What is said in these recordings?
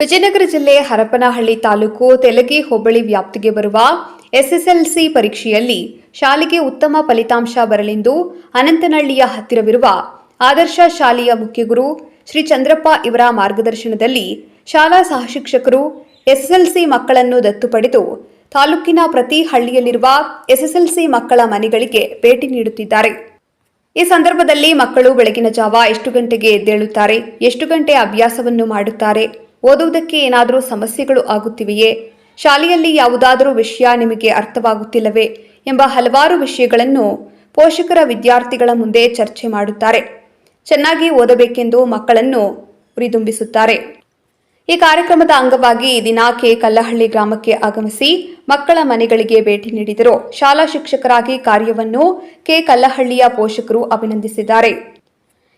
ವಿಜಯನಗರ ಜಿಲ್ಲೆ ಹರಪನಹಳ್ಳಿ ತಾಲೂಕು ತೆಲಗಿ ಹೋಬಳಿ ವ್ಯಾಪ್ತಿಗೆ ಬರುವ ಎಸ್ಎಸ್ಎಲ್ಸಿ ಪರೀಕ್ಷೆಯಲ್ಲಿ ಶಾಲೆಗೆ ಉತ್ತಮ ಫಲಿತಾಂಶ ಬರಲೆಂದು ಅನಂತನಹಳ್ಳಿಯ ಹತ್ತಿರವಿರುವ ಆದರ್ಶ ಶಾಲೆಯ ಮುಖ್ಯಗುರು ಶ್ರೀ ಚಂದ್ರಪ್ಪ ಇವರ ಮಾರ್ಗದರ್ಶನದಲ್ಲಿ ಶಾಲಾ ಸಹಶಿಕ್ಷಕರು ಎಸ್ಎಸ್ಎಲ್ಸಿ ಮಕ್ಕಳನ್ನು ದತ್ತು ಪಡೆದು ತಾಲೂಕಿನ ಪ್ರತಿ ಹಳ್ಳಿಯಲ್ಲಿರುವ ಎಸ್ಎಸ್ಎಲ್ಸಿ ಮಕ್ಕಳ ಮನೆಗಳಿಗೆ ಭೇಟಿ ನೀಡುತ್ತಿದ್ದಾರೆ. ಈ ಸಂದರ್ಭದಲ್ಲಿ ಮಕ್ಕಳು ಬೆಳಗಿನ ಜಾವ ಎಷ್ಟು ಗಂಟೆಗೆ ಎದ್ದೇಳುತ್ತಾರೆ, ಎಷ್ಟು ಗಂಟೆ ಅಭ್ಯಾಸವನ್ನು ಮಾಡುತ್ತಾರೆ, ಓದುವುದಕ್ಕೆ ಏನಾದರೂ ಸಮಸ್ಯೆಗಳು ಆಗುತ್ತಿವೆಯೇ, ಶಾಲೆಯಲ್ಲಿ ಯಾವುದಾದರೂ ವಿಷಯ ನಿಮಗೆ ಅರ್ಥವಾಗುತ್ತಿಲ್ಲವೇ ಎಂಬ ಹಲವಾರು ವಿಷಯಗಳನ್ನು ಪೋಷಕರ ವಿದ್ಯಾರ್ಥಿಗಳ ಮುಂದೆ ಚರ್ಚೆ ಮಾಡುತ್ತಾರೆ. ಚೆನ್ನಾಗಿ ಓದಬೇಕೆಂದು ಮಕ್ಕಳನ್ನು ಹುರಿದುಂಬಿಸುತ್ತಾರೆ. ಈ ಕಾರ್ಯಕ್ರಮದ ಅಂಗವಾಗಿ ಈ ದಿನ ಕೆ. ಕಲ್ಲಹಳ್ಳಿ ಗ್ರಾಮಕ್ಕೆ ಆಗಮಿಸಿ ಮಕ್ಕಳ ಮನೆಗಳಿಗೆ ಭೇಟಿ ನೀಡಿದರು. ಶಾಲಾ ಶಿಕ್ಷಕರಾಗಿ ಕಾರ್ಯವನ್ನು ಕೆ. ಕಲ್ಲಹಳ್ಳಿಯ ಪೋಷಕರು ಅಭಿನಂದಿಸಿದ್ದಾರೆ.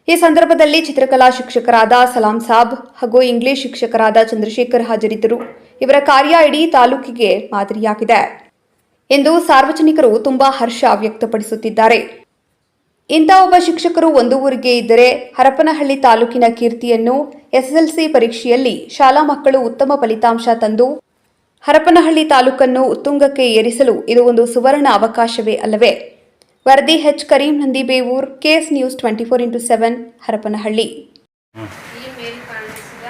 ಈ ಸಂದರ್ಭದಲ್ಲಿ ಚಿತ್ರಕಲಾ ಶಿಕ್ಷಕರಾದ ಸಲಾಂ ಸಾಬ್ ಹಾಗೂ ಇಂಗ್ಲಿಷ್ ಶಿಕ್ಷಕರಾದ ಚಂದ್ರಶೇಖರ್ ಹಾಜರಿದ್ದರು. ಇವರ ಕಾರ್ಯ ಇಡೀ ತಾಲೂಕಿಗೆ ಮಾದರಿಯಾಗಿದೆ ಎಂದು ಸಾರ್ವಜನಿಕರು ತುಂಬಾ ಹರ್ಷ ವ್ಯಕ್ತಪಡಿಸುತ್ತಿದ್ದಾರೆ. ಇಂಥ ಒಬ್ಬ ಶಿಕ್ಷಕರು ಒಂದು ಊರಿಗೆ ಇದ್ದರೆ ಹರಪನಹಳ್ಳಿ ತಾಲೂಕಿನ ಕೀರ್ತಿಯನ್ನು ಎಸ್ಎಸ್ಎಲ್ಸಿ ಪರೀಕ್ಷೆಯಲ್ಲಿ ಶಾಲಾ ಮಕ್ಕಳು ಉತ್ತಮ ಫಲಿತಾಂಶ ತಂದು ಹರಪನಹಳ್ಳಿ ತಾಲೂಕನ್ನು ಉತ್ತುಂಗಕ್ಕೆ ಏರಿಸಲು ಇದು ಒಂದು ಸುವರ್ಣ ಅವಕಾಶವೇ ಅಲ್ಲವೇ? ವರದಿ H. Karim Nandibevur, KS news 24x7 Harapanahalli. ಈ ಮೇಲ್ಕಾಣಿಸಿದ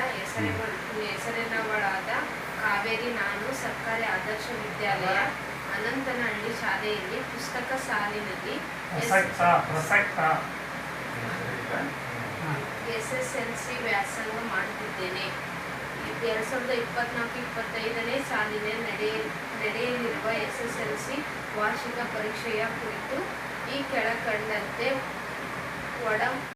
ಹೆಸರಿನವಳಾದ ಕಾವೇರಿ ನಾನು ಸರ್ಕಾರಿ ಆದರ್ಶ ವಿದ್ಯಾಲಯ ಅನಂತನಹಳ್ಳಿ ಶಾಲೆಯಲ್ಲಿ ಪುಸ್ತಕ ಸಾಲಿನಲ್ಲಿ ಎಸ್ಎಸ್ಎಲ್ಸಿ ವ್ಯಾಸಂಗ ಮಾಡುತ್ತಿದ್ದೇನೆ. 2024-25ನೇ ಸಾಲಿನ ನಡೆಯಲಿರುವ ಎಸ್ಎಸ್ಎಲ್ಸಿ ವಾರ್ಷಿಕ ಪರೀಕ್ಷೆಯ ಕುರಿತು ಈ ಕೆಳಕಂಡಂತೆ